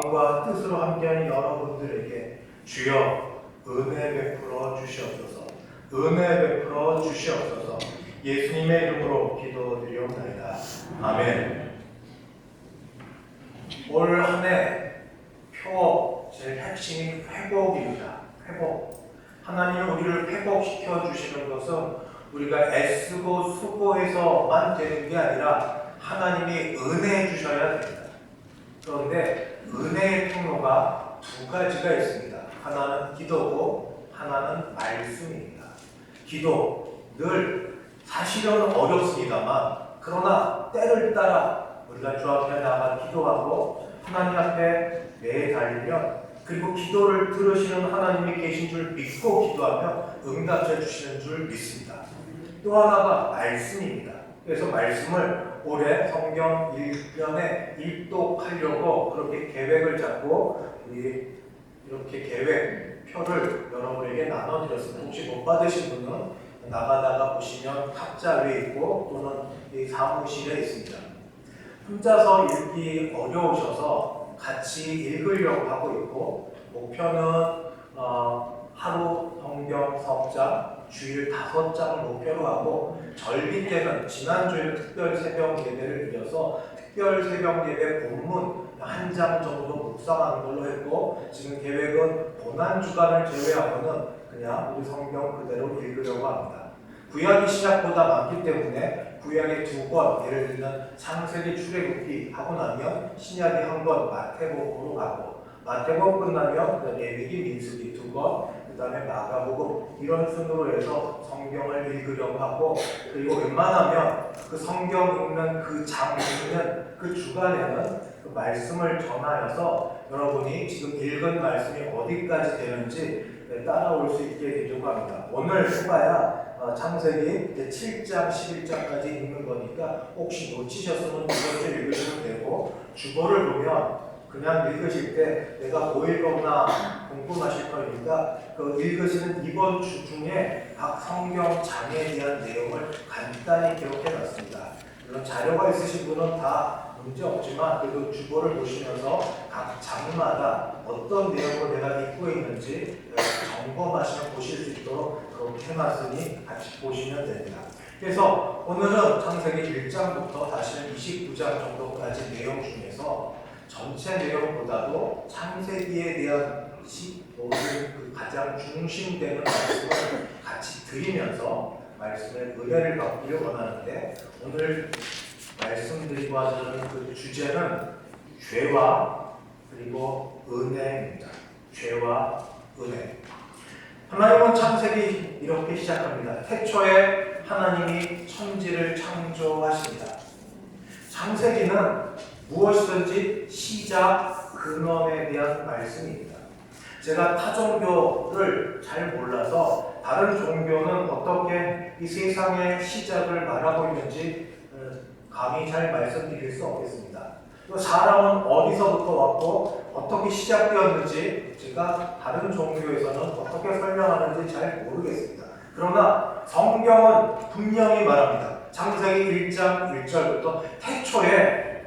마음과 뜻으로 함께하는 여러분들에게 주여 은혜 베풀어 주시옵소서. 은혜 베풀어 주시옵소서. 예수님의 이름으로 기도드리옵나이다. 아멘. 올 한 해 표 제일 핵심이 회복입니다. 회복. 하나님이 우리를 회복시켜 주시는 것은 우리가 애쓰고 수고해서만 되는 게 아니라 하나님이 은혜해 주셔야 됩니다. 그런데 은혜의 통로가 두 가지가 있습니다. 하나는 기도고 하나는 말씀입니다. 기도 늘 사실은 어렵습니다만 그러나 때를 따라 우리가 주 앞에 나가 기도하고 하나님 앞에 매달리면 그리고 기도를 들으시는 하나님이 계신 줄 믿고 기도하면 응답해 주시는 줄 믿습니다. 또 하나가 말씀입니다. 그래서 말씀을 올해 성경 1년에 일독하려고 그렇게 계획을 잡고 우리 이렇게 계획표를 여러분에게 나눠드렸습니다. 혹시 못 받으신 분은 나가다가 보시면 탁자 위에 있고 또는 이 사무실에 있습니다. 혼자서 읽기 어려우셔서 같이 읽으려고 하고 있고 목표는 하루 성경 석장 주일 5장을 목표로 하고 절기 때는 지난주에 특별 새벽 예배를 드려서 특별 새벽 예배 본문 1장 정도 묵상하는 걸로 했고 지금 계획은 고난주간을 제외하고는 그냥 우리 성경 그대로 읽으려고 합니다. 구약이 시작보다 많기 때문에 구약의 2권, 예를 들면 창세기 출애굽기 하고 나면 신약이 한 권 마태복음으로 가고 마태복음 끝나면 레위기 민수기 2권, 그 다음에 마가복음 이런 순으로 해서 성경을 읽으려고 하고 그리고 웬만하면 그 성경 읽는 그 장 읽는 그 주간에는 그 말씀을 전하여서 여러분이 지금 읽은 말씀이 어디까지 되는지 따라올 수 있게 되려고 합니다. 오늘 해봐야 창세기 7장, 11장까지 읽는 거니까 혹시 놓치셨으면 이것도 읽으시면 되고 주보를 보면 그냥 읽으실 때 내가 뭐 읽었나 궁금하실 거니까 그 읽으시는 이번 주 중에 각 성경 장에 대한 내용을 간단히 기록해 놨습니다. 물론 자료가 있으신 분은 다 문제 없지만 그래도 주보를 보시면서 각 장마다 어떤 내용을 내가 읽고 있는지 점검하시면 보실 수 있도록 그렇게 해놨으니 같이 보시면 됩니다. 그래서 오늘은 창세기 1장부터 다시는 29장 정도까지 내용 중에서 전체 내용보다도 창세기에 대한 모든 그 가장 중심되는 말씀을 같이 드리면서 말씀의 은혜를 받기를 원하는데 오늘 말씀드리고 하는 그 주제는 죄와 그리고 은혜입니다. 죄와 은혜. 하나님은 창세기 이렇게 시작합니다. 태초에 하나님이 천지를 창조하십니다. 창세기는 무엇이든지 시작, 근원에 대한 말씀입니다. 제가 타 종교를 잘 몰라서 다른 종교는 어떻게 이 세상의 시작을 말하고 있는지 감히 잘 말씀드릴 수 없겠습니다. 또 사람은 어디서부터 왔고 어떻게 시작되었는지 제가 다른 종교에서는 어떻게 설명하는지 잘 모르겠습니다. 그러나 성경은 분명히 말합니다. 창세기 1장 1절부터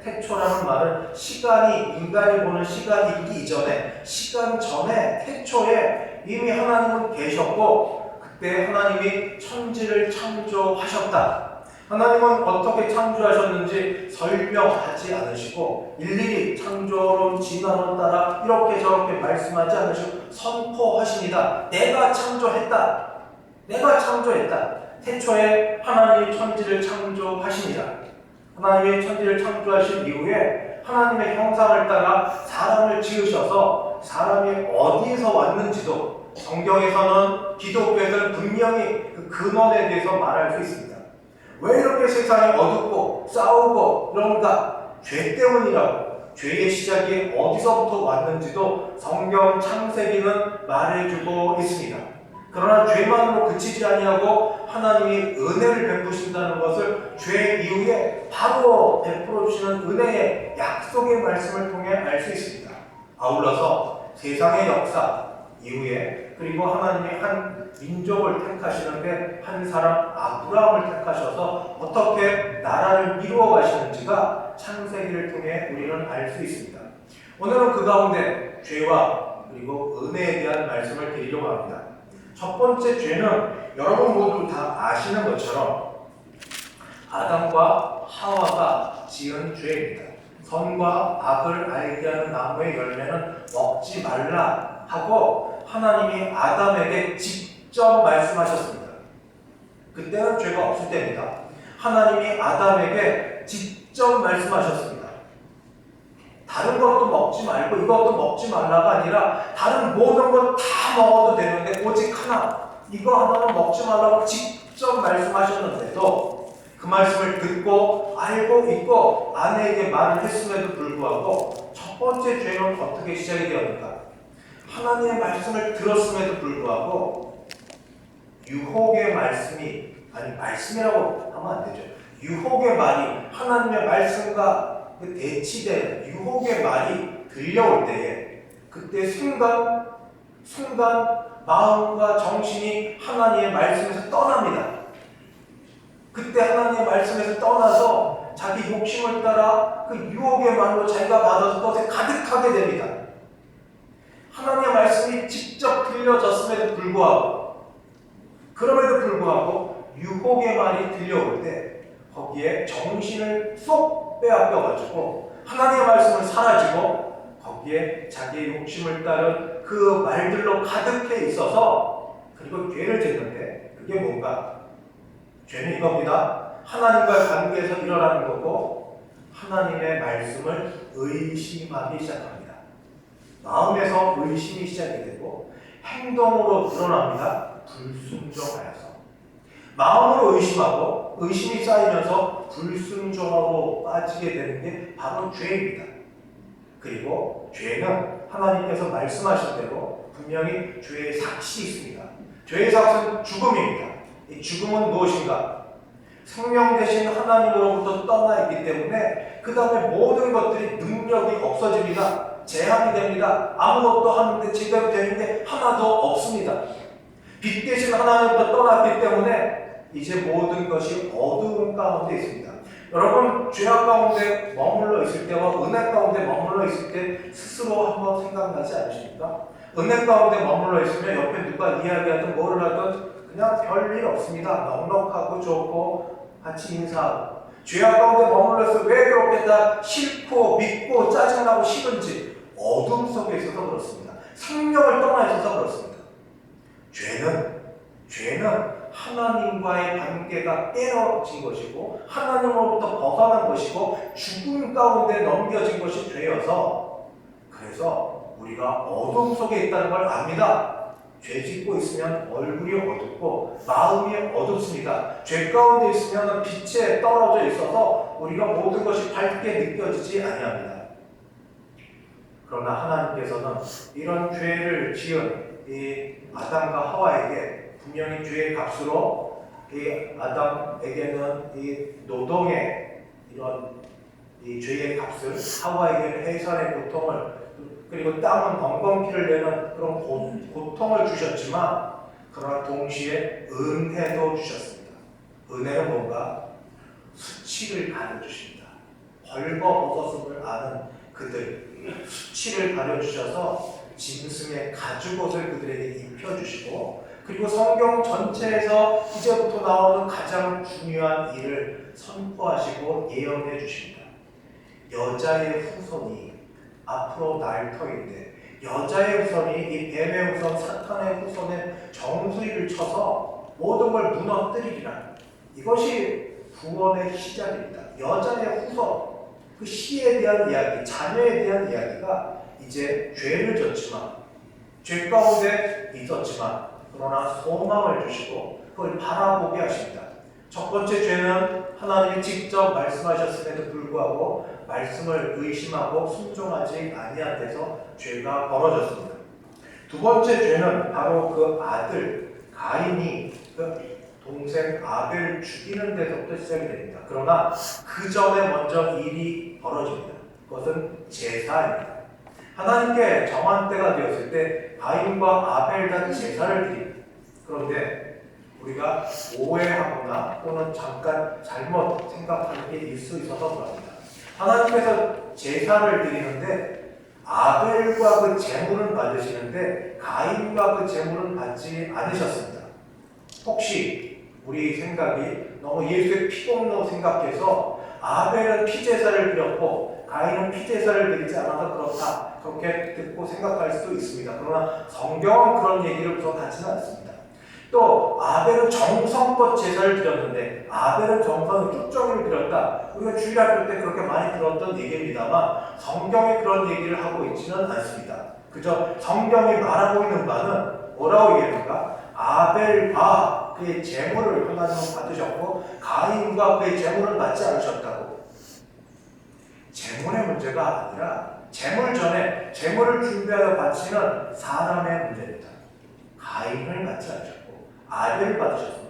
태초라는 말은 시간이 인간이 보는 시간이 있기 이전에 시간 전에 태초에 이미 하나님은 계셨고 그때 하나님이 천지를 창조하셨다. 하나님은 어떻게 창조하셨는지 설명하지 않으시고 일일이 창조론 진화론 따라 이렇게 저렇게 말씀하지 않으시고 선포하십니다. 내가 창조했다. 내가 창조했다. 태초에 하나님이 천지를 창조하십니다. 하나님이 천지를 창조하신 이후에 하나님의 형상을 따라 사람을 지으셔서 사람이 어디에서 왔는지도 성경에서는 기독교에서는 분명히 그 근원에 대해서 말할 수 있습니다. 왜 이렇게 세상이 어둡고 싸우고 이런가? 죄 때문이라고. 죄의 시작이 어디서부터 왔는지도 성경 창세기는 말해주고 있습니다. 그러나 죄만으로 그치지 아니하고 하나님이 은혜를 베푸신다는 것을 죄 이후에 바로 베풀어 주시는 은혜의 약속의 말씀을 통해 알 수 있습니다. 아울러서 세상의 역사 이후에 그리고 하나님이 한 민족을 택하시는데 한 사람 아브라함을 택하셔서 어떻게 나라를 이루어 가시는지가 창세기를 통해 우리는 알 수 있습니다. 오늘은 그 가운데 죄와 그리고 은혜에 대한 말씀을 드리려고 합니다. 첫 번째 죄는 여러분 모두 다 아시는 것처럼 아담과 하와가 지은 죄입니다. 선과 악을 알게 하는 나무의 열매는 먹지 말라 하고 하나님이 아담에게 직접 말씀하셨습니다. 그때는 죄가 없을 때입니다. 하나님이 아담에게 직접 말씀하셨습니다. 다른 것도 먹지 말고 이것도 먹지 말라가 아니라 다른 모든 것 다 먹어도 되는데 오직 하나, 이거 하나는 먹지 말라고 직접 말씀하셨는데도 그 말씀을 듣고 알고 있고 아내에게 말을 했음에도 불구하고 첫 번째 죄는 어떻게 시작이 되었는가? 하나님의 말씀을 들었음에도 불구하고 유혹의 말씀이, 아니 말씀이라고 하면 안 되죠. 유혹의 말이 하나님의 말씀과 대치되는 유혹의 말이 들려올 때에 그때 순간 마음과 정신이 하나님의 말씀에서 떠납니다. 그때 하나님의 말씀에서 떠나서 자기 욕심을 따라 그 유혹의 말로 자기가 받아서 그것에 가득하게 됩니다. 하나님의 말씀이 직접 들려졌음에도 불구하고 그럼에도 불구하고 유혹의 말이 들려올 때 거기에 정신을 쏙 빼앗겨가지고 하나님의 말씀은 사라지고 거기에 자기의 욕심을 따른 그 말들로 가득해 있어서 그리고 죄를 짓는데 그게 뭔가? 죄는 이겁니다. 하나님과의 관계에서 일어나는 거고 하나님의 말씀을 의심하기 시작합니다. 마음에서 의심이 시작이 되고 행동으로 드러납니다. 불순종하여서. 마음으로 의심하고 의심이 쌓이면서 불순종으로 빠지게 되는 게 바로 죄입니다. 그리고 죄는 하나님께서 말씀하신 대로 분명히 죄의 삭시 있습니다. 죄의 삭은 죽음입니다. 이 죽음은 무엇인가? 생명 대신 하나님으로부터 떠나 있기 때문에 그 다음에 모든 것들이 능력이 없어집니다. 제한이 됩니다. 아무것도 하는데 제대로 되는 게 하나도 없습니다. 빛 대신 하나님부터 떠났기 때문에 이제 모든 것이 어두운 가운데 있습니다. 여러분 죄악 가운데 머물러 있을 때와 은혜 가운데 머물러 있을 때 스스로 한번 생각나지 않으십니까? 은혜 가운데 머물러 있으면 옆에 누가 이야기하든 뭐를 하든 그냥 별일 없습니다. 넉넉하고 좋고 같이 인사하고. 죄악 가운데 머물러서 왜 그렇게 다 싫고 믿고 짜증나고 싫은지 어둠 속에 있어서 그렇습니다. 생명을 떠나 있어서 그렇습니다. 죄는 하나님과의 관계가 깨어진 것이고 하나님으로부터 벗어난 것이고 죽음 가운데 넘겨진 것이 죄여서 그래서 우리가 어둠 속에 있다는 걸 압니다. 죄 짓고 있으면 얼굴이 어둡고 마음이 어둡습니다. 죄 가운데 있으면 빛에 떨어져 있어서 우리가 모든 것이 밝게 느껴지지 아니합니다. 그러나 하나님께서는 이런 죄를 지은 이 아담과 하와에게 분명히 죄의 값으로 이 아담에게는 이 노동의 이런 이 죄의 값을, 하와에게는 해산의 고통을, 그리고 땅은 벙벙피를 내는 그런 고통을 주셨지만 그러나 동시에 은혜도 주셨습니다. 은혜는 뭔가? 수치를 가려주십니다. 벌거벗었음을 아는 그들, 수치를 가려주셔서 짐승의 가죽옷을 그들에게 입혀주시고 그리고 성경 전체에서 이제부터 나오는 가장 중요한 일을 선포하시고 예언해 주십니다. 여자의 후손이 앞으로 날 터인데 여자의 후손이 이 뱀의 후손, 사탄의 후손의 정수리를 쳐서 모든 걸 무너뜨리리라. 이것이 구원의 시작입니다. 여자의 후손, 그 씨에 대한 이야기, 자녀에 대한 이야기가 이제 죄를 졌지만 죄 가운데 있었지만 그러나 소망을 주시고 그걸 바라보게 하십니다. 첫 번째 죄는 하나님이 직접 말씀하셨음에도 불구하고 말씀을 의심하고 순종하지 아니한 데서 죄가 벌어졌습니다. 두 번째 죄는 바로 그 아들 가인이 그 동생 아벨을 죽이는 데서부터 시작이 됩니다. 그러나 그 전에 먼저 일이 벌어집니다. 그것은 제사입니다. 하나님께 정한 때가 되었을 때 가인과 아벨 다 제사를 드립니다. 그런데 우리가 오해하거나 또는 잠깐 잘못 생각하는 게 있을 수 있어서 그럽니다. 하나님께서 제사를 드리는데 아벨과 그 제물은 받으시는데 가인과 그 제물은 받지 않으셨습니다. 혹시 우리 생각이 너무 예수의 피공로 생각해서 아벨은 피제사를 드렸고 가인은 피제사를 드리지 않아서 그렇다, 그렇게 듣고 생각할 수도 있습니다. 그러나 성경은 그런 얘기를 부정하지는 않습니다. 또 아벨은 정성껏 제사를 드렸는데 아벨은 정성을 쭉정이를 드렸다. 우리가 주일학교 때 그렇게 많이 들었던 얘기입니다만 성경이 그런 얘기를 하고 있지는 않습니다. 그저 성경이 말하고 있는 바는 뭐라고 얘기합니까? 아벨과 그의 제물을 하나님은 받으셨고 가인과 그의 제물은 받지 않으셨다고. 제물의 문제가 아니라 제물 전에 제물을 준비하여 바치는 사람의 문제입니다. 가인을 받지 않으셨고 아벨을 받으셨습니다.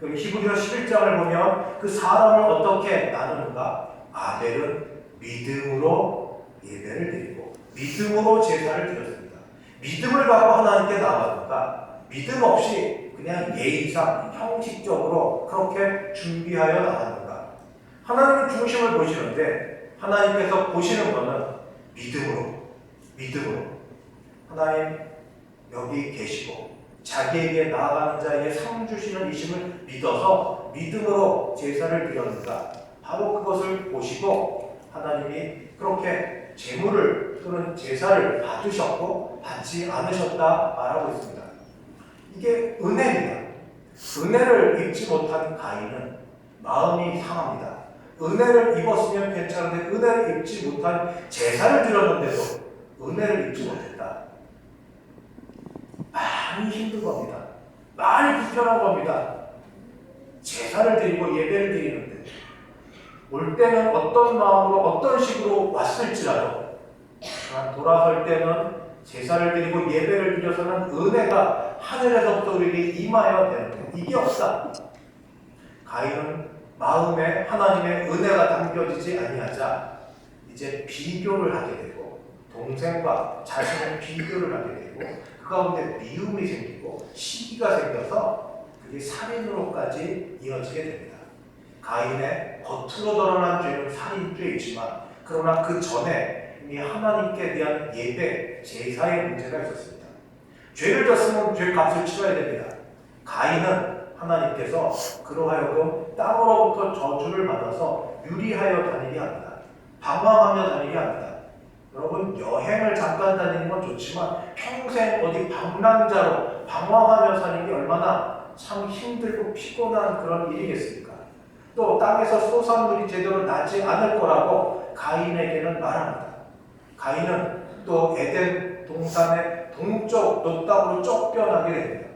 그리고 히브리서 11장을 보면 그 사람을 어떻게 나누는가? 아벨은 믿음으로 예배를 드리고 믿음으로 제사를 드렸습니다. 믿음을 갖고 하나님께 나아가는가? 믿음 없이 그냥 예의상 형식적으로 그렇게 준비하여 나가는가? 하나님은 중심을 보시는데 하나님께서 보시는 것은 믿음으로 하나님 여기 계시고 자기에게 나아가는 자에게 상 주시는 이심을 믿어서 믿음으로 제사를 드렸는가? 바로 그것을 보시고 하나님이 그렇게 제물을 또는 제사를 받으셨고 받지 않으셨다 말하고 있습니다. 이게 은혜입니다. 은혜를 입지 못한 가인은 마음이 상합니다. 은혜를 입었으면 괜찮은데 은혜를 입지 못한 제사를 드렸는데도 은혜를 입지 못했다. 많이 힘든 겁니다. 많이 불편한 겁니다. 제사를 드리고 예배를 드리는데 올 때는 어떤 마음으로 어떤 식으로 왔을지라도 돌아설 때는 제사를 드리고 예배를 드려서는 은혜가 하늘에서부터 우리에게 임하여 되는데 이게 없다. 가인은 마음에 하나님의 은혜가 담겨지지 아니하자 이제 비교를 하게 되고 동생과 자신을 비교를 하게 되고 그 가운데 미움이 생기고 시기가 생겨서 그게 살인으로까지 이어지게 됩니다. 가인의 겉으로 드러난 죄는 살인죄이지만 그러나 그 전에 이미 하나님께 대한 예배, 제사의 문제가 있었습니다. 죄를 졌으면 죄값을 치러야 됩니다. 가인은 하나님께서 그러하여금 땅으로부터 저주를 받아서 유리하여 다니게 합니다. 방황하며 다니게 합니다. 여러분 여행을 잠깐 다니는 건 좋지만 평생 어디 방랑자로 방황하며 사는 게 얼마나 참 힘들고 피곤한 그런 일이겠습니까? 또 땅에서 소산물이 제대로 나지 않을 거라고 가인에게는 말합니다. 가인은 또 에덴 동산의 동쪽 노땅으로 쫓겨나게 됩니다.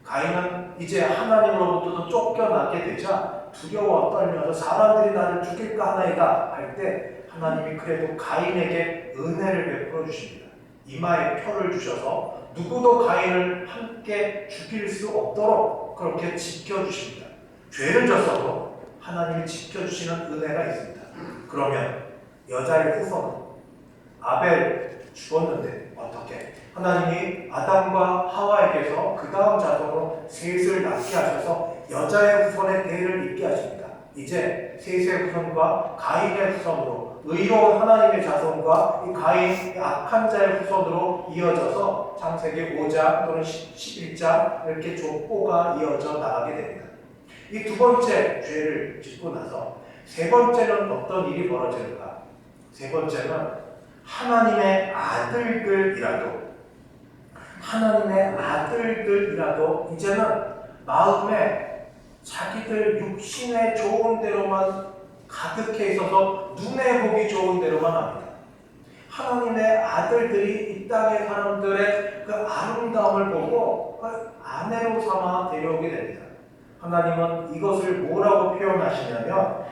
가인은 이제 하나님으로부터도 쫓겨나게 되자 두려워 떨면서 사람들이 나를 죽일까 하나이다 할 때 하나님이 그래도 가인에게 은혜를 베풀어 주십니다. 이마에 표를 주셔서 누구도 가인을 함께 죽일 수 없도록 그렇게 지켜주십니다. 죄를 졌어도 하나님이 지켜주시는 은혜가 있습니다. 그러면 여자의 후손은 아벨 죽었는데 어떻게? 하나님이 아담과 하와에게서 그 다음 자손으로 셋을 낳게 하셔서 여자의 후손의 대를 잇게 하십니다. 이제 셋의 후손과 가인의 후손으로 의로운 하나님의 자손과 이 가인 악한 자의 후손으로 이어져서 창세기 5장 또는 11장 이렇게 족보가 이어져 나가게 됩니다. 이 두 번째 죄를 짓고 나서 세 번째는 어떤 일이 벌어지는가? 세 번째는 하나님의 아들들이라도 이제는 마음에 자기들 육신의 좋은 대로만 가득해 있어서 눈에 보기 좋은 대로만 합니다. 하나님의 아들들이 이 땅의 사람들의 그 아름다움을 보고 아내로 삼아 데려오게 됩니다. 하나님은 이것을 뭐라고 표현하시냐면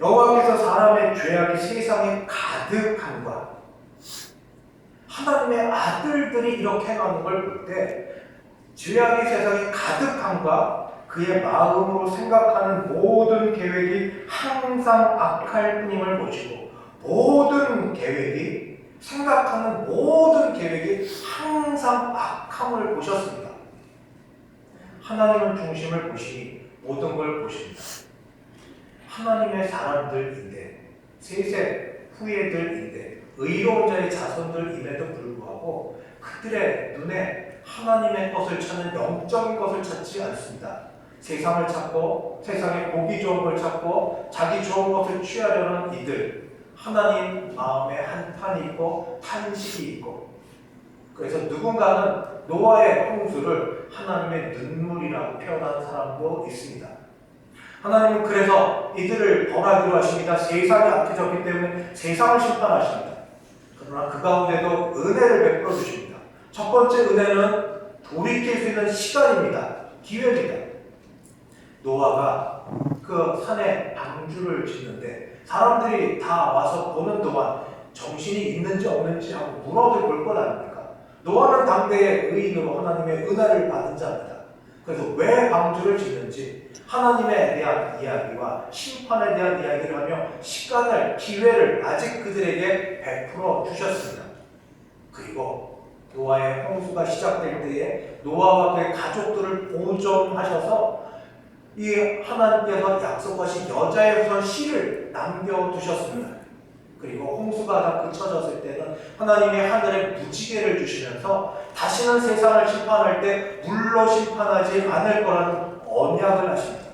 여호와께서 사람의 죄악이 세상에 가득함과 하나님의 아들들이 이렇게 행하는 걸 볼 때 죄악이 세상에 가득함과 그의 마음으로 생각하는 모든 계획이 항상 악할 뿐임을 보시고 모든 계획이 생각하는 모든 계획이 항상 악함을 보셨습니다. 하나님은 중심을 보시니 모든 걸 보십니다. 하나님의 사람들인데 셋의 후예들인데 의로운 자의 자손들임에도 불구하고 그들의 눈에 하나님의 것을 찾는 영적인 것을 찾지 않습니다. 세상을 찾고 세상에 보기 좋은 걸 찾고 자기 좋은 것을 취하려는 이들, 하나님 마음에 한탄이 있고 탄식이 있고, 그래서 누군가는 노아의 홍수를 하나님의 눈물이라고 표현하는 사람도 있습니다. 하나님은 그래서 이들을 벌하기로 하십니다. 세상이 악해졌기 때문에 세상을 심판하십니다. 그러나 그 가운데도 은혜를 베풀어 주십니다. 첫 번째 은혜는 돌이킬 수 있는 시간입니다. 기회입니다. 노아가 그 산에 방주를 짓는데 사람들이 다 와서 보는 동안 정신이 있는지 없는지 하고 물어들 볼 것 아닙니까? 노아는 당대의 의인으로 하나님의 은혜를 받은 자입니다. 그래서 왜 방주를 짓는지 하나님에 대한 이야기와 심판에 대한 이야기를 하며 시간을, 기회를 아직 그들에게 베풀어 주셨습니다. 그리고 노아의 홍수가 시작될 때에 노아와 그의 가족들을 보존하셔서 이 하나님께서 약속하신 여자의 후손 씨를 남겨두셨습니다. 그리고 홍수가 다 그쳐졌을 때는 하나님이 하늘에 무지개를 주시면서 다시는 세상을 심판할 때 물로 심판하지 않을 거라는 언약을 하십니다.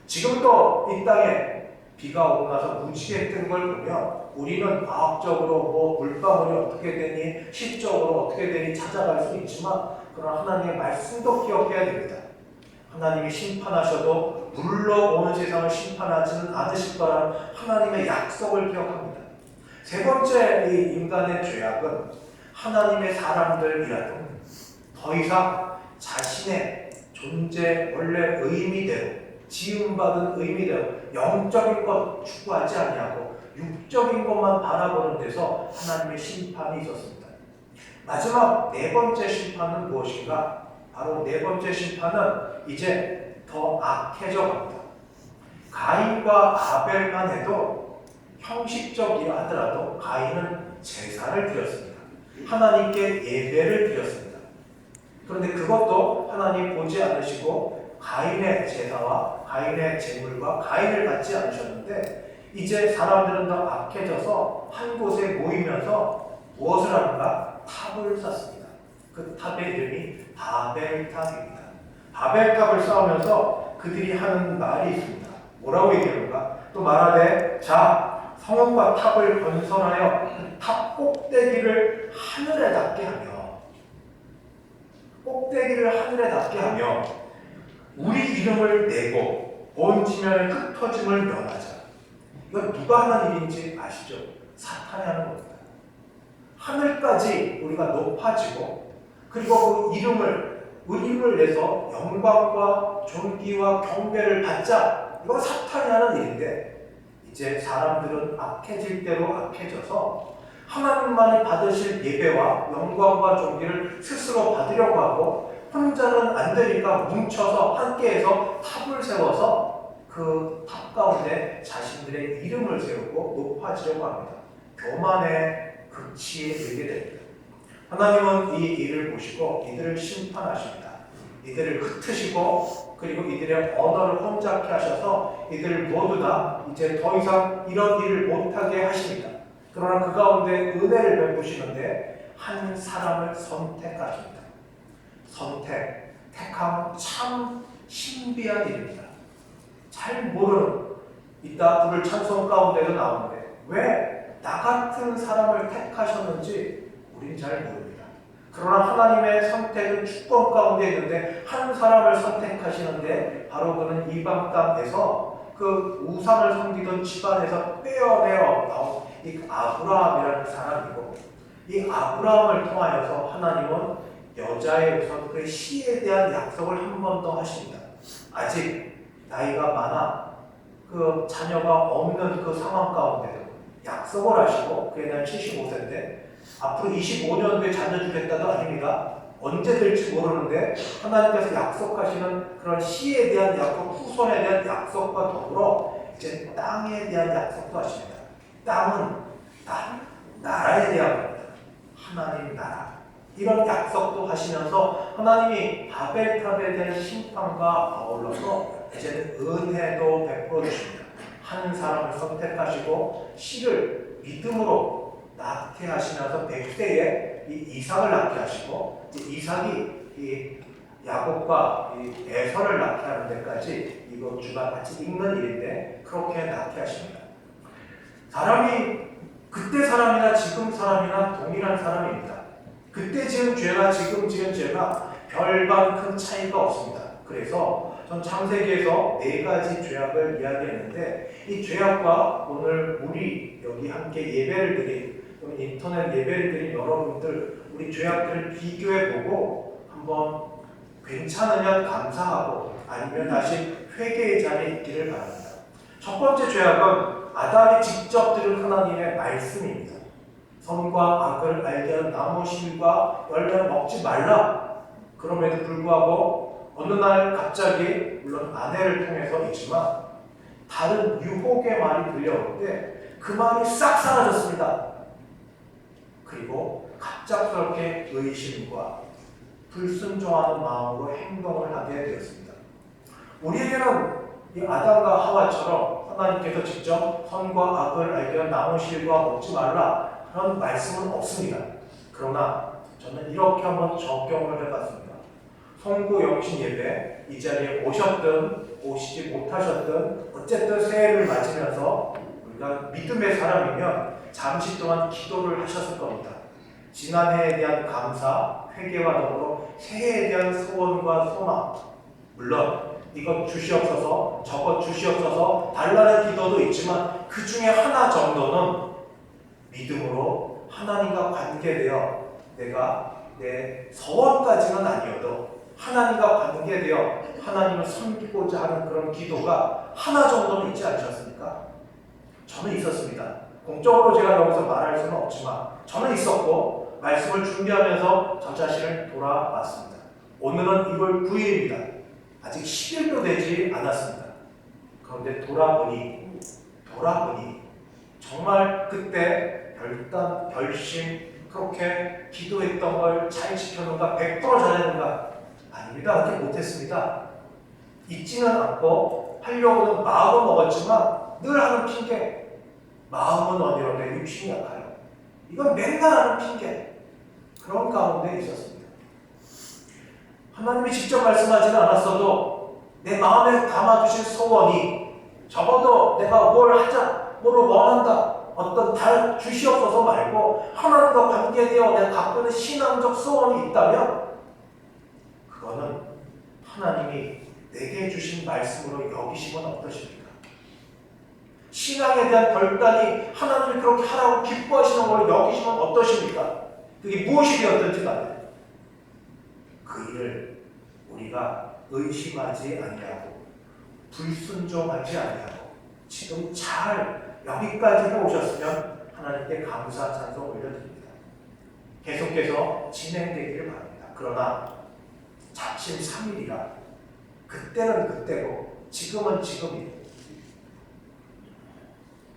지금도 이 땅에 비가 오고 나서 무지개 뜬 걸 보면 우리는 과학적으로 뭐 물방울이 어떻게 되니, 시적으로 어떻게 되니 찾아갈 수 있지만 그러나 하나님의 말씀도 기억해야 됩니다. 하나님이 심판하셔도 물로 오는 세상을 심판하지는 않으실 거라는 하나님의 약속을 기억합니다. 세 번째, 이 인간의 죄악은 하나님의 사람들이라도 더 이상 자신의 존재 원래 의미대로, 지음받은 의미대로 영적인 것 추구하지 아니하고 육적인 것만 바라보는 데서 하나님의 심판이 있었습니다. 마지막 네 번째 심판은 무엇인가? 바로 네 번째 심판은 이제 더 악해져 갑니다. 가인과 아벨만 해도 형식적이라 하더라도 가인은 제사를 드렸습니다. 하나님께 예배를 드렸습니다. 그런데 그것도 하나님 보지 않으시고 가인의 제사와 가인의 제물과 가인을 받지 않으셨는데 이제 사람들은 더 악해져서 한 곳에 모이면서 무엇을 하는가? 탑을 쌓습니다. 그 탑의 이름이 바벨탑입니다. 바벨탑을 쌓으면서 그들이 하는 말이 있습니다. 뭐라고 얘기하는가? 또 말하되 자 성읍과 탑을 건설하여 탑 꼭대기를 하늘에 닿게 하며, 꼭대기를 하늘에 닿게 하며 우리 이름을 내고 온 지면에 흩어짐을 면하자. 이건 누가 하는 일인지 아시죠? 사탄이 하는 겁니다. 하늘까지 우리가 높아지고 그리고 그 이름을 내서 영광과 존귀와 경배를 받자. 이건 사탄이 하는 일인데 이제 사람들은 악해질 대로 악해져서 하나님만이 받으실 예배와 영광과 존귀를 스스로 받으려고 하고 혼자는 안 되니까 뭉쳐서 함께해서 탑을 세워서 그 탑 가운데 자신들의 이름을 세우고 높아지려고 합니다. 교만의 극치에 이르게 됩니다. 하나님은 이 일을 보시고 이들을 심판하십니다. 이들을 흩으시고 그리고 이들의 언어를 혼잡케 하셔서 이들을 모두 다 이제 더 이상 이런 일을 못하게 하십니다. 그러나 그 가운데 은혜를 베푸시는데 한 사람을 선택하십니다. 택함은 참 신비한 일입니다. 잘 모르는, 이따 부를 찬송 가운데도 나오는데 왜 나 같은 사람을 택하셨는지 우린 잘 모릅니다. 그러나 하나님의 선택은 축복 가운데 있는데 한 사람을 선택하시는데 바로 그는 이방 땅에서 그 우상을 섬기던 집안에서 빼어내어 나온 이 아브라함이라는 사람이고, 이 아브라함을 통하여서 하나님은 여자의 우선 그 씨에 대한 약속을 한 번 더 하십니다. 아직 나이가 많아 그 자녀가 없는 그 상황 가운데도 약속을 하시고 그의 나이 75세인데 앞으로 25년 뒤에 자녀 주겠다도 아닙니다. 언제 될지 모르는데 하나님께서 약속하시는 그런 씨에 대한 약속, 후손에 대한 약속과 더불어 이제 땅에 대한 약속도 하십니다. 땅은 나라에 대한 겁니다. 하나님 나라. 이런 약속도 하시면서 하나님이 바벨탑에 대한 심판과 아울러서 이제는 은혜도 베풀어 주십니다. 한 사람을 선택하시고 씨를 믿음으로 낙태하시면서 100세에 이 이삭을 낳게 하시고, 이삭이 이 야곱과 이 에서를 낳게하는 데까지 이거 주가 같이 읽는 일인데 그렇게 낳게하십니다. 사람이 그때 사람이나 지금 사람이나 동일한 사람입니다. 그때 지은 죄나 지금 지은 죄가 별반 큰 차이가 없습니다. 그래서 전 창세기에서 4가지 죄악을 이야기했는데 이 죄악과 오늘 우리 여기 함께 예배를 드린 인터넷 예배를 드린 여러분들 우리 죄악들을 비교해보고 한번 괜찮으면 감사하고 아니면 다시 회개의 자리에 있기를 바랍니다. 첫 번째 죄악은 아담이 직접 들은 하나님의 말씀입니다. 선과 악을 알게 하는 나무 실과 열매를 먹지 말라. 그럼에도 불구하고 어느 날 갑자기 물론 아내를 통해서 있지만 다른 유혹의 말이 들려올 때 그 말이 싹 사라졌습니다. 그리고 갑작스럽게 의심과 불순종하는 마음으로 행동을 하게 되었습니다. 우리에게는 이 아담과 하와처럼 하나님께서 직접 선과 악을 알게 한 나무 실과 먹지 말라 그런 말씀은 없습니다. 그러나 저는 이렇게 한번 적용을 해봤습니다. 송구 영신 예배 이 자리에 오셨든 오시지 못하셨든 어쨌든 새해를 맞으면서 우리가 믿음의 사람이면 잠시 동안 기도를 하셨을 겁니다. 지난해에 대한 감사, 회개와 더불어 새해에 대한 소원과 소망, 물론 이것 주시옵소서, 저것 주시옵소서 달라는 기도도 있지만 그 중에 하나 정도는 믿음으로 하나님과 관계되어 내가 내 서원까지는 아니어도 하나님과 관계되어 하나님을 섬기고자 하는 그런 기도가 하나 정도는 있지 않으셨습니까? 저는 있었습니다. 공적으로 제가 여기서 말할 수는 없지만 저는 있었고 말씀을 준비하면서 저 자신을 돌아봤습니다. 오늘은 1월 9일입니다. 아직 10일도 되지 않았습니다. 그런데 돌아보니 정말 그때 결심 그렇게 기도했던 걸 잘 지켰는가 100% 잘했는가? 아닙니다. 그렇게 못했습니다. 잊지는 않고 하려고는 마음은 먹었지만 늘 하는 핑계. 마음은 어디론데 육신이 약하여. 이건 맨날 하는 핑계. 그런 가운데 있었습니다. 하나님이 직접 말씀하지는 않았어도 내 마음에 담아주신 소원이 적어도 내가 뭘 하자, 뭘 원한다, 어떤 달 주시옵소서 말고 하나님과 관계되어 내가 갖고 있는 신앙적 소원이 있다면 그거는 하나님이 내게 주신 말씀으로 여기시면 어떠십니까? 신앙에 대한 결단이 하나님이 그렇게 하라고 기뻐하시는 걸로 여기시면 어떠십니까? 그게 무엇이 되었든지 간에 그 일을 우리가 의심하지 아니하고 불순종하지 아니하고 지금 잘 여기까지 해오셨으면 하나님께 감사 찬송 올려드립니다. 계속해서 진행되기를 바랍니다. 그러나 자칫 3일이라 그때는 그때고 지금은 지금이고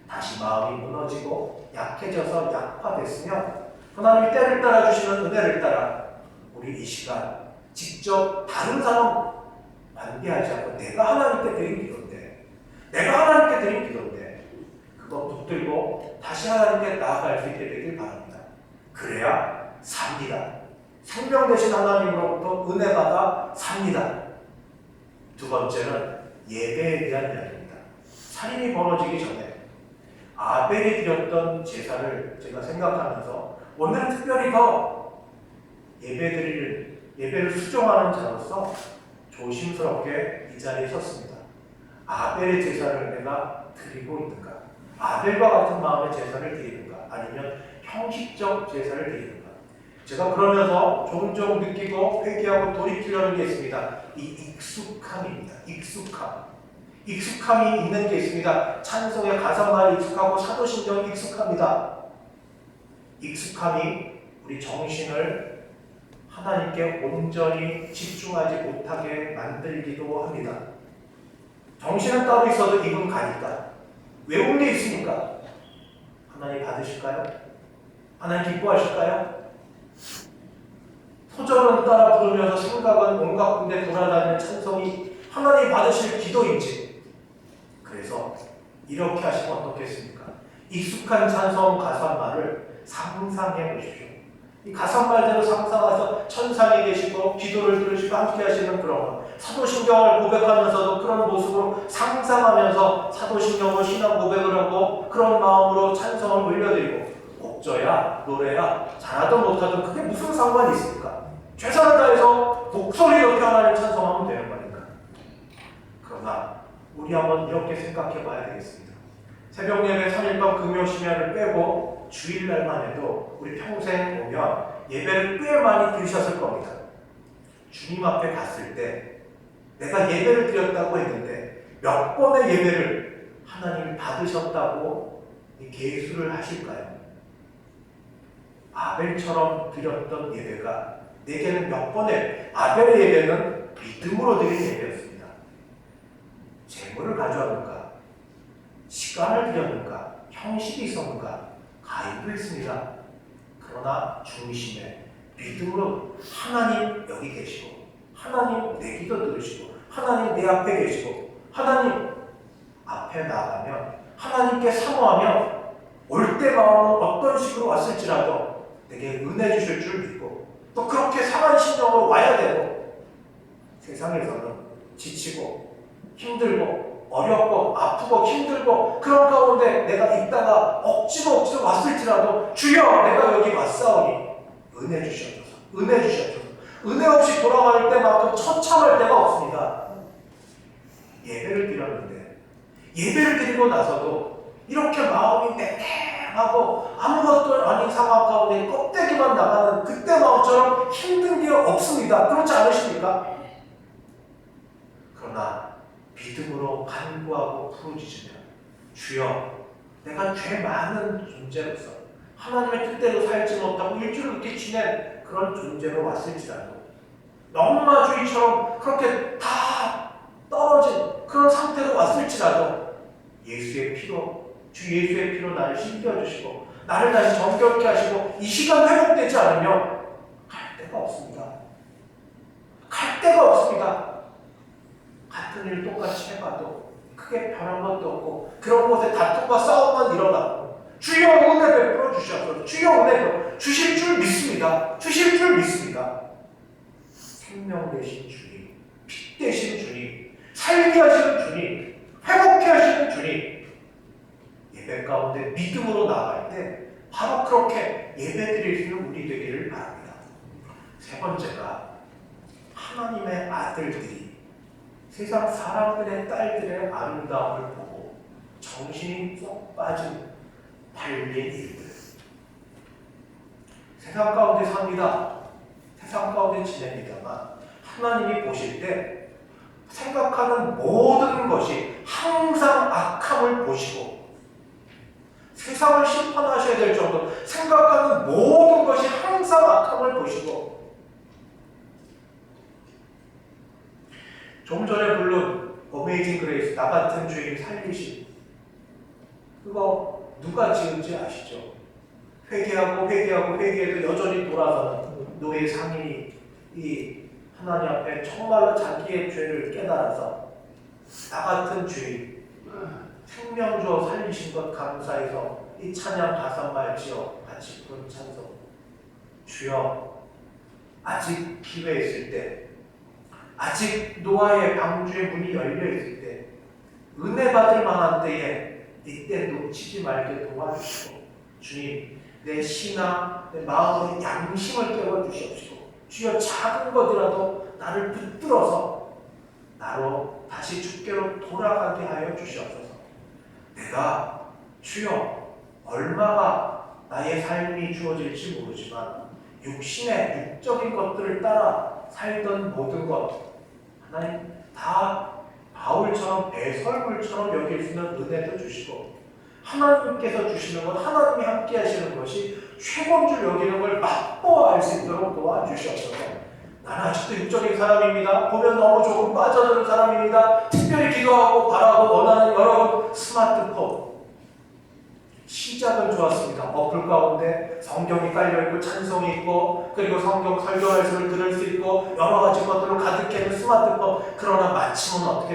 다시 마음이 무너지고 약해져서 약화됐으면 하나님이 때를 따라 주시는 은혜를 따라 우리 이 시간 직접 다른 사람 관계하지 않고 내가 하나님께 드린 기도인데 그거 붙들고 다시 하나님께 나아갈 수 있게 되길 바랍니다. 그래야 삽니다. 생명 되신 하나님으로부터 은혜 받아 삽니다. 두 번째는 예배에 대한 이야기입니다. 살인이 벌어지기 전에 아벨이 드렸던 제사를 제가 생각하면서 오늘은 특별히 더 예배를 수종하는 자로서 조심스럽게 이 자리에 섰습니다. 아벨의 제사를 내가 드리고 있는가? 아벨과 같은 마음의 제사를 드리는가? 아니면 형식적 제사를 드리는가? 제가 그러면서 종종 느끼고 회개하고 돌이키려는 게 있습니다. 이 익숙함입니다. 익숙함이 있는 게 있습니다. 찬송의 가사말이 익숙하고 사도신경이 익숙합니다. 익숙함이 우리 정신을 하나님께 온전히 집중하지 못하게 만들기도 합니다. 정신은 따로 있어도 입은 가니까 외운 게 있으니까 하나님 받으실까요? 하나님 기뻐하실까요? 소절은 따라 부르면서 생각은 온갖 군데 돌아다니는 찬송이 하나님 받으실 기도인지 그래서 이렇게 하시면 어떻겠습니까? 익숙한 찬송 가사말을 상상해 보십시오. 이 가상말대로 상상해서 천상에 계시고 기도를 들으시고 함께 하시는 그런 것, 사도신경을 고백하면서도 그런 모습으로 상상하면서 사도신경으로 신앙 고백을 하고 그런 마음으로 찬성을 올려드리고, 곡저야 노래야 잘하든 못하든 그게 무슨 상관이 있습니까? 최선을 다해서 목소리 높여 하나님 찬송하면 되는 거니까. 그러나 우리 한번 이렇게 생각해 봐야 되겠습니다. 새벽 예배 3일반 금요 심야를 빼고 주일날만 해도 우리 평생 보면 예배를 꽤 많이 드리셨을 겁니다. 주님 앞에 갔을 때 내가 예배를 드렸다고 했는데 몇 번의 예배를 하나님이 받으셨다고 계수를 하실까요? 아벨처럼 드렸던 예배가 내게는 몇 번의, 아벨의 예배는 믿음으로 드린 예배였습니다. 재물을 가져왔는가? 시간을 드렸는가? 형식이 있었는가? 가입을 했습니다. 그러나 중심에 믿음으로 하나님 여기 계시고, 하나님 내 기도 들으시고, 하나님 내 앞에 계시고, 하나님 앞에 나가면 하나님께 사모하며 올 때 마음은 어떤 식으로 왔을지라도 내게 은혜 주실 줄 믿고, 또 그렇게 상한 심령으로 와야 되고, 세상에서는 지치고 힘들고 어렵고 아프고 힘들고 그런 가운데 내가 있다가 억지로 왔을지라도 주여 내가 여기 왔사오니 은혜 주셔서 은혜 주셔서 은혜 없이 돌아갈 때만큼 처참할 때가 없습니다. 예배를 드렸는데 예배를 드리고 나서도 이렇게 마음이 맹맹하고 아무것도 아닌 상황 가운데 껍데기만 나가는 그때 마음처럼 힘든 게 없습니다. 그렇지 않으십니까? 그러나 믿음으로 간구하고 부르짖으며 주여 내가 죄 많은 존재로서 하나님의 뜻대로 살지 못하고 일주를 이렇게 지낸 그런 존재로 왔을지라도 넉마주의처럼 그렇게 다 떨어진 그런 상태로 왔을지라도 예수의 피로, 주 예수의 피로 나를 씻겨주시고 나를 다시 정결케 하시고 이 시간 회복되지 않으면 갈 데가 없습니다. 갈 데가 없습니다. 같은 일 똑같이 해봐도 크게 변한 것도 없고 그런 곳에 다툼과 싸움만 일어나고 주여 은혜 베풀어 주셔서 주여 은혜 베풀어 주실 줄 믿습니다. 주실 줄 믿습니다. 생명 되신 주님, 빛 되신 주님, 살게 하시는 주님, 회복케 하시는 주님, 예배 가운데 믿음으로 나아갈 때 바로 그렇게 예배드릴 수 있는 우리 되기를 바랍니다. 세 번째가 하나님의 아들들이 세상 사람들의 딸들의 아름다움을 보고 정신이 쏙 빠진 달린 일들. 세상 가운데 삽니다. 세상 가운데 지냅니다만 하나님이 보실 때 생각하는 모든 것이 항상 악함을 보시고 세상을 심판하셔야 될 정도로 생각하는 모든 것이 항상 악함을 보시고 좀 전에 부른 어메이징 그레이스 나 같은 죄인 살리심 그거 누가 지은지 아시죠? 회개하고 회개해도 여전히 돌아서는 노예 상인이 이 하나님 앞에 정말로 자기의 죄를 깨달아서 나 같은 죄인 생명 주어 살리신 것 감사해서 이 찬양 가사말 지어 같이 부른 찬송 주여 아직 기회 있을 때 아직 노아의 방주의 문이 열려있을 때 은혜 받을 만한 때에 이때 놓치지 말게 도와주시고 주님 내 신앙, 내 마음의 양심을 깨워주시옵시고 주여 작은 것이라도 나를 붙들어서 나로 다시 주께로 돌아가게 하여 주시옵소서. 내가 주여 얼마가 나의 삶이 주어질지 모르지만 육신의 육적인 것들을 따라 살던 모든 것 하나님 다 바울처럼 배설물처럼 여길 수 있는 은혜도 주시고 하나님께서 주시는 것 하나님이 함께 하시는 것이 최고인 줄 여기는 걸 맛보아 알 수 있도록 도와주시옵소서. 나는 아직도 육적인 사람입니다. 보면 너무 조금 빠져드는 사람입니다. 특별히 기도하고 바라고 원하는 여러분 스마트폰 시작은 좋았습니다. 어플 가운데 성경이 깔려있고 찬송이 있고 그리고 성경 설교 말씀을 들을 수 있고 여러 가지 것들로 가득해있는 스마트폰. 그러나 마침은 어떻게